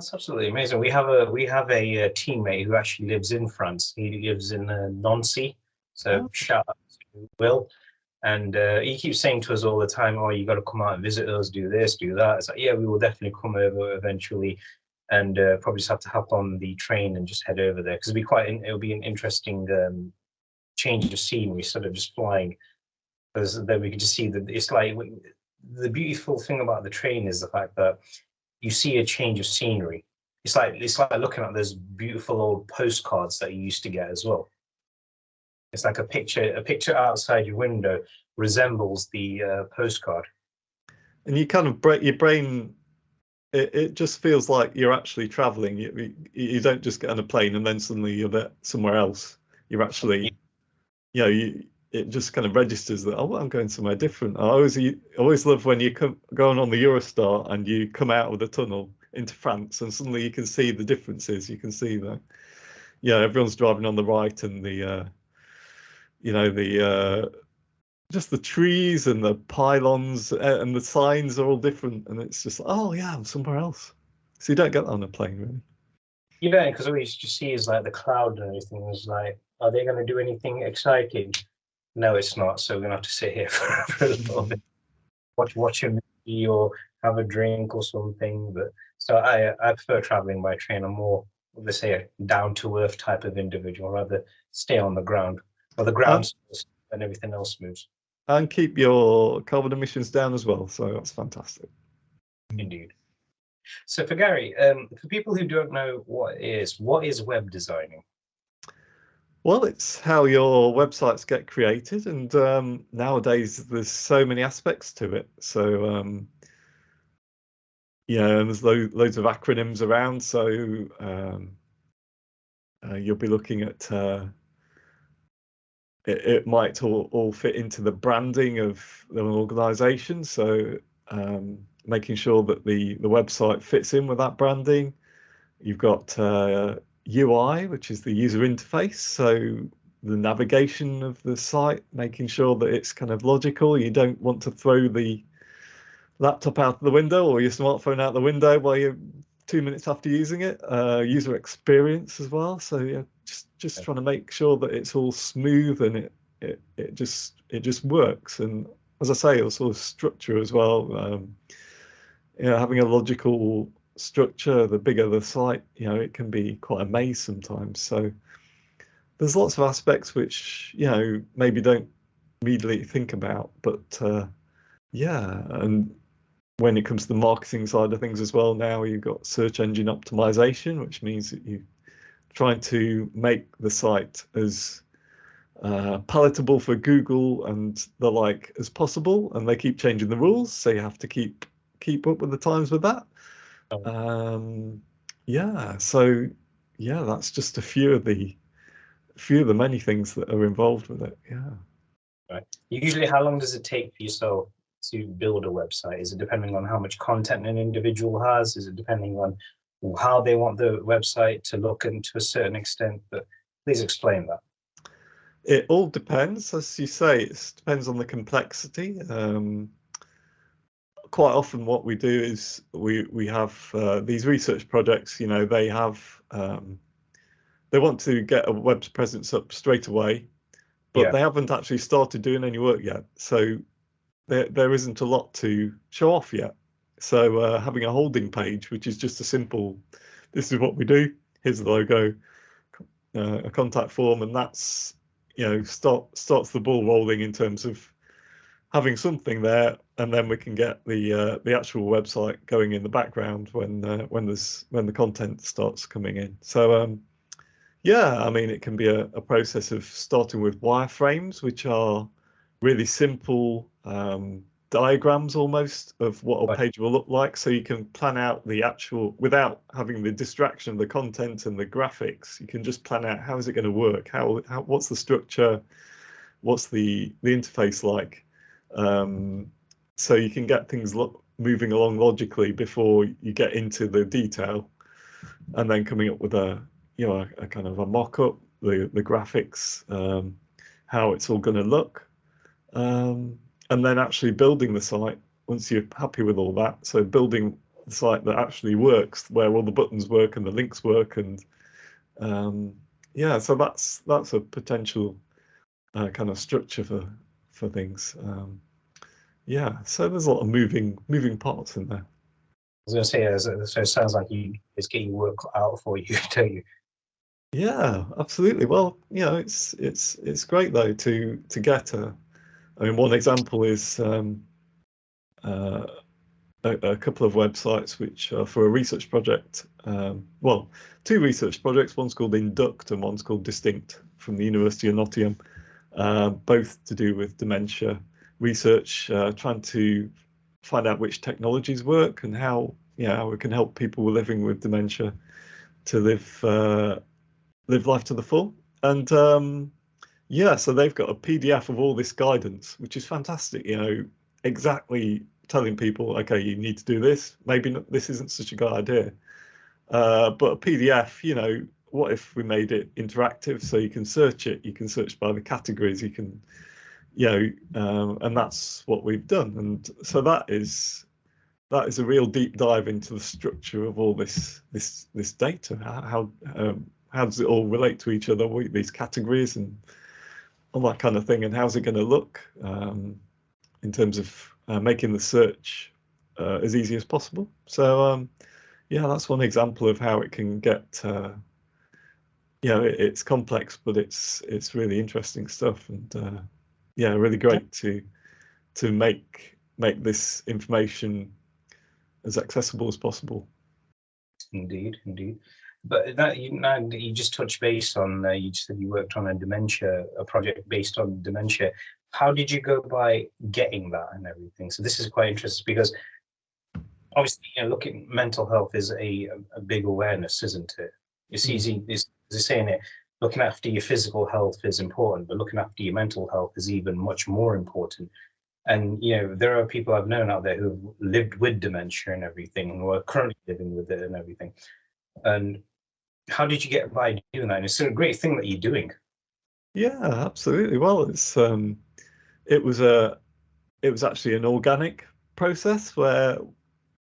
That's absolutely amazing. We have a teammate who actually lives in France. He lives in Nancy. So Oh, shout out to Will. And he keeps saying to us all the time, "Oh, you got to come out and visit us, do this, do that." It's like, yeah, we will definitely come over eventually, and probably just have to hop on the train and just head over there because it'll be an interesting change of scenery instead of just flying. Because then we can just see that it's like the beautiful thing about the train is the fact that you see a change of scenery. It's like looking at those beautiful old postcards that you used to get as well. It's like a picture outside your window resembles the postcard. and you kind of break your brain. It just feels like you're actually traveling. You don't just get on a plane and then suddenly you're there somewhere else. You're actually, it just kind of registers that, oh, well, I'm going somewhere different. I always love when you come going on the Eurostar and you come out of the tunnel into France and suddenly you can see the differences. You can see that, everyone's driving on the right and the just the trees and the pylons and the signs are all different, and it's just, oh yeah, I'm somewhere else. So you don't get that on a plane, really. Yeah, because all you just see is like the cloud and everything. It's like, are they going to do anything exciting? No, it's not. So we're gonna have to sit here for a little bit, watch a movie or have a drink or something. But so I prefer traveling by train. I'm more, let's say, a down to earth type of individual. I'd rather stay on the ground, or the And, ground and everything else moves. and keep your carbon emissions down as well. So that's fantastic. Indeed. So for Gary, for people who don't know what is web designing? Well, it's how your websites get created, and nowadays there's so many aspects to it. So and there's loads of acronyms around. So you'll be looking at it might all fit into the branding of an organization. So making sure that the website fits in with that branding. You've got UI, which is the user interface. So the navigation of the site, making sure that it's kind of logical. You don't want to throw the laptop out the window or your smartphone out the window while you're 2 minutes after using it. User experience as well. So yeah, just trying to make sure that it's all smooth and it just works. And as I say, also structure as well. Having a logical structure, the bigger the site, it can be quite a maze sometimes. So there's lots of aspects which maybe don't immediately think about, but and when it comes to the marketing side of things as well, now you've got search engine optimization, which means that you're trying to make the site as palatable for Google and the like as possible, and they keep changing the rules, so you have to keep up with the times with that. That's just a few of the many things that are involved with it. Right. Usually, how long does it take for yourself to build a website? Is it depending on how much content an individual has? Is it depending on how they want the website to look and to a certain extent? But please explain that. It all depends, as you say. It depends on the complexity. Quite often what we do is we have these research projects, they have they want to get a web presence up straight away, but they haven't actually started doing any work yet. So there isn't a lot to show off yet. So having a holding page, which is just a simple, this is what we do, here's the logo, a contact form, and that's, starts the ball rolling in terms of having something there, and then we can get the actual website going in the background when the content starts coming in. So it can be a process of starting with wireframes, which are really simple diagrams almost of what a page will look like, so you can plan out the actual, without having the distraction of the content and the graphics. You can just plan out how is it going to work, how what's the structure, what's the interface like. So you can get things moving along logically before you get into the detail, and then coming up with a kind of a mock-up, the graphics, how it's all going to look, and then actually building the site once you're happy with all that. So building site that actually works, where all the buttons work and the links work, and yeah, so that's a potential kind of structure for things. Yeah, so there's a lot of moving parts in there. I was going to say, so it sounds like it's getting work out for you, don't you? Yeah, absolutely. Well, you know, it's great though to get a. I mean, one example is a couple of websites which are for a research project. Well, two research projects. One's called Induct and one's called Distinct from the University of Nottingham. Both to do with dementia research, trying to find out which technologies work and how we can help people living with dementia to live life to the full. And yeah, so they've got a PDF of all this guidance, which is fantastic. You know, exactly telling people, okay, you need to do this. Maybe not, this isn't such a good idea, but a PDF. You know, what if we made it interactive so you can search it? You can search by the categories. You can, and that's what we've done. And so that is a real deep dive into the structure of all this data. How does it all relate to each other? These categories and all that kind of thing, and how's it going to look in terms of making the search as easy as possible. So yeah, that's one example of how it can get. It's complex, but it's really interesting stuff, and yeah, really great to make this information as accessible as possible. Indeed, indeed. But now that you just touched base on, you said you worked on a project based on dementia. How did you go by getting that and everything? So this is quite interesting because obviously, looking mental health is a big awareness, isn't it? It's easy, is saying it. Looking after your physical health is important, but looking after your mental health is even much more important. And there are people I've known out there who've lived with dementia and everything, and who are currently living with it and everything. And how did you get by doing that? And it's a great thing that you're doing. Yeah, absolutely. Well, it was actually an organic process where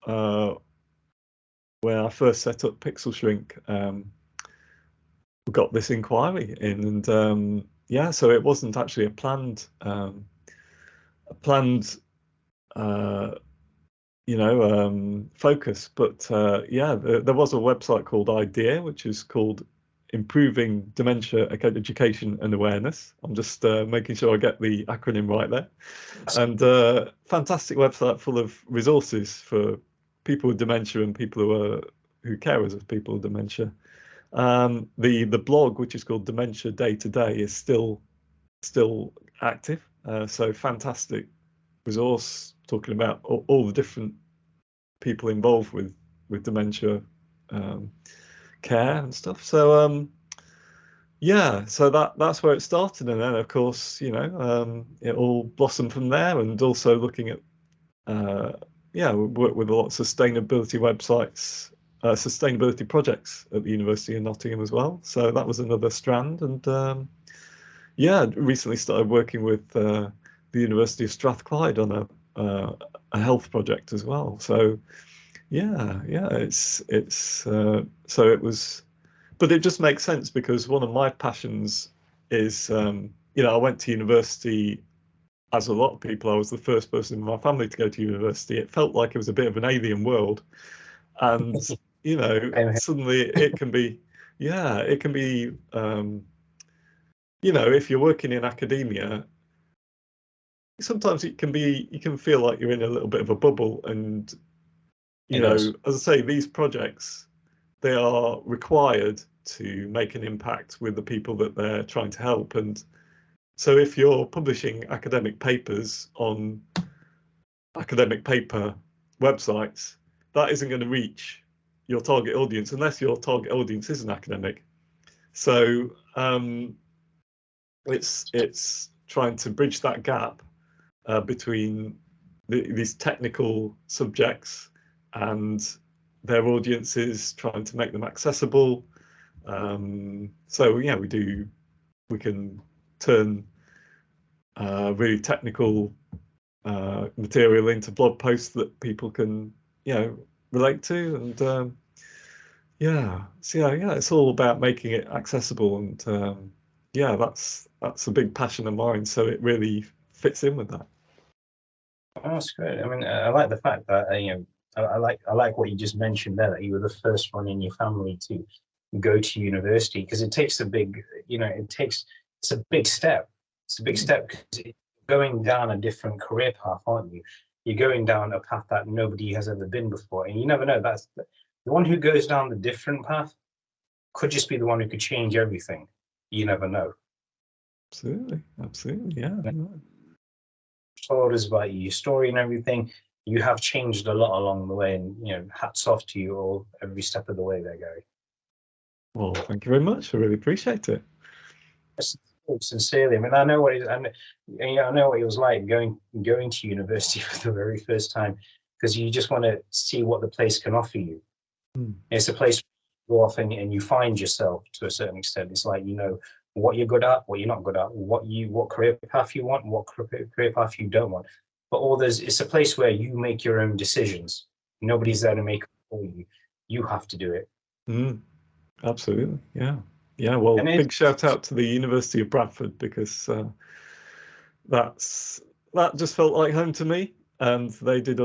when I first set up Pixelshrink, we got this inquiry in, and yeah, so it wasn't actually a planned focus, but yeah, there was a website called IDEA, which is called Improving Dementia Education and Awareness. I'm just making sure I get the acronym right there. And fantastic website full of resources for people with dementia and people who carers of people with dementia. The blog, which is called Dementia Day to Day, is still active. So fantastic resource talking about all the different people involved with dementia care and stuff. So yeah, so that's where it started, and then of course it all blossomed from there, and also looking at we work with a lot of sustainability websites, sustainability projects at the University of Nottingham as well. So that was another strand, and yeah, recently started working with the University of Strathclyde on a health project as well. So yeah, so it was, but it just makes sense because one of my passions is I went to university. As a lot of people, I was the first person in my family to go to university. It felt like it was a bit of an alien world, and suddenly it can be, yeah, it can be, if you're working in academia, sometimes you can feel like you're in a little bit of a bubble, and as I say, these projects, they are required to make an impact with the people that they're trying to help. And so if you're publishing academic papers on academic paper websites, that isn't going to reach your target audience unless your target audience is an academic. So it's trying to bridge that gap between these technical subjects and their audiences, trying to make them accessible. So yeah, we can turn really technical material into blog posts that people can relate to, and yeah, so yeah, it's all about making it accessible, and yeah, that's a big passion of mine. So it really fits in with that. Oh, that's great. I mean, I like the fact that I like what you just mentioned there, that you were the first one in your family to go to university, because it takes a big, it's a big step. It's a big step because you're going down a different career path, aren't you? You're going down a path that nobody has ever been before, and you never know. That's the one who goes down the different path could just be the one who could change everything. You never know. Absolutely, yeah. Told us about your story and everything. You have changed a lot along the way, and hats off to you all every step of the way there, Gary. Well, thank you very much. I really appreciate it. Sincerely, I mean, I know what I know what it was like going to university for the very first time, because you just want to see what the place can offer you. It's a place you go off and you find yourself to a certain extent. It's like what you're good at, what you're not good at, what career path you want, what career path you don't want. But it's a place where you make your own decisions. Nobody's there to make it for you. You have to do it. Absolutely, yeah. Well, big shout out to the University of Bradford, because that just felt like home to me. And they did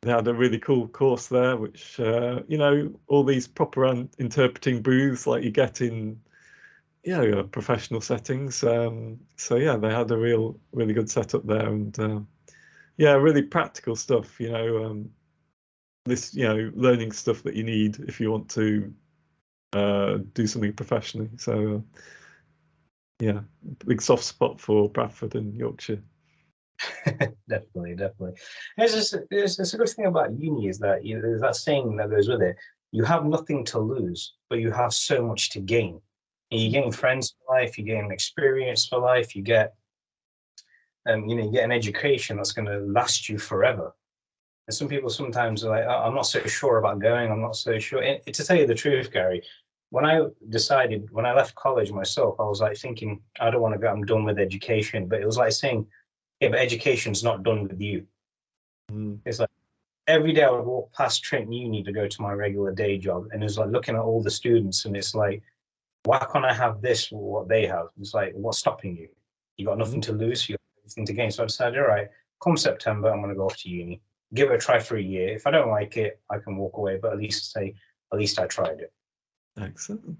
they had a really cool course there, which all these proper interpreting booths like you get in professional settings. So yeah, they had a really good setup there, and really practical stuff. This learning stuff that you need if you want to do something professionally. So yeah, big soft spot for Bradford and Yorkshire. Definitely. There's a good thing about uni is that there's that saying that goes with it. You have nothing to lose, but you have so much to gain. And you gain friends for life, you gain experience for life, you get you get an education that's going to last you forever. And some people sometimes are like, oh, I'm not so sure about going, I'm not so sure. To tell you the truth, Gary, when I left college myself, I was like thinking, I don't want to go, I'm done with education. But it was like saying, yeah, but education's not done with you. It's like every day I would walk past Trent Uni to go to my regular day job, and it's like looking at all the students, and it's like, why can't I have this or what they have? It's like, what's stopping you? You got nothing to lose, you got everything to gain. So I decided, all right, come September, I'm going to go off to uni, give it a try for a year. If I don't like it, I can walk away, but at least I tried it. Excellent.